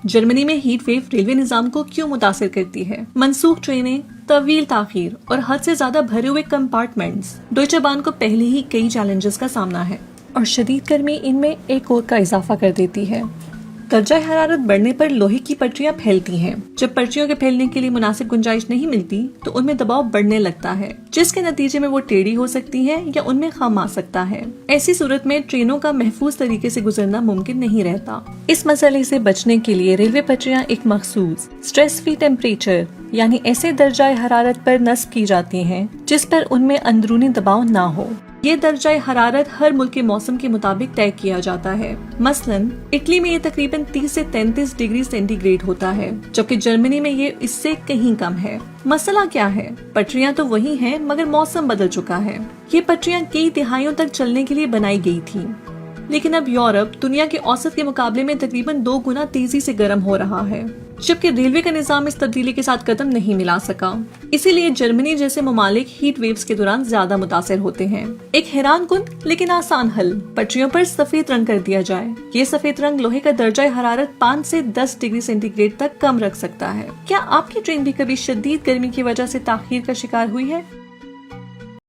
Germany में heat wave railway निजाम को क्यों मुतासिर करती है? मनसूख ट्रेनें, तवील ताखीर और हद से ज्यादा भरे हुए कंपार्टमेंट्स। डॉयचे बाहन को पहले ही कई चैलेंजेस का सामना है और शदीद गर्मी इनमें एक और का इजाफा कर देती है। दर्जा हरारत बढ़ने पर लोहे की पटरियां फैलती हैं। जब पटरियों के फैलने के लिए मुनासिब गुंजाइश नहीं मिलती तो उनमें दबाव बढ़ने लगता है, जिसके नतीजे में वो टेढ़ी हो सकती है या उनमें खम आ सकता है। ऐसी सूरत में ट्रेनों का महफूज तरीके से गुजरना मुमकिन नहीं रहता। इस मसले से बचने के लिए रेलवे पटरियां एक मखसूस स्ट्रेस फ्री टेम्परेचर यानी ऐसे दर्जा हरारत पर नस्ब की जाती हैं जिस पर उनमें अंदरूनी दबाव ना हो। ये दर्जा हरारत हर मुल्क के मौसम के मुताबिक तय किया जाता है। मसलन इटली में ये तकरीबन 30 से 33 डिग्री सेंटीग्रेड होता है, जबकि जर्मनी में ये इससे कहीं कम है। मसला क्या है? पटरियां तो वही हैं, मगर मौसम बदल चुका है। ये पटरियां कई तिहाइयों तक चलने के लिए बनाई गई थी, लेकिन अब यूरोप दुनिया के औसत के मुकाबले में तकरीबन 2 गुना तेजी से गर्म हो रहा है, जबकि रेलवे का निजाम इस तब्दीली के साथ कदम नहीं मिला सका। इसीलिए जर्मनी जैसे ममालिक हीट वेव्स के दौरान ज्यादा मुतासिर होते हैं। एक हैरान कुन लेकिन आसान हल, पटरियों पर सफेद रंग कर दिया जाए। ये सफेद रंग लोहे का दर्जा हरारत 5 से 10 डिग्री सेंटीग्रेड तक कम रख सकता है। क्या आपकी ट्रेन भी कभी शदीद गर्मी की वजह से ताखीर का शिकार हुई है?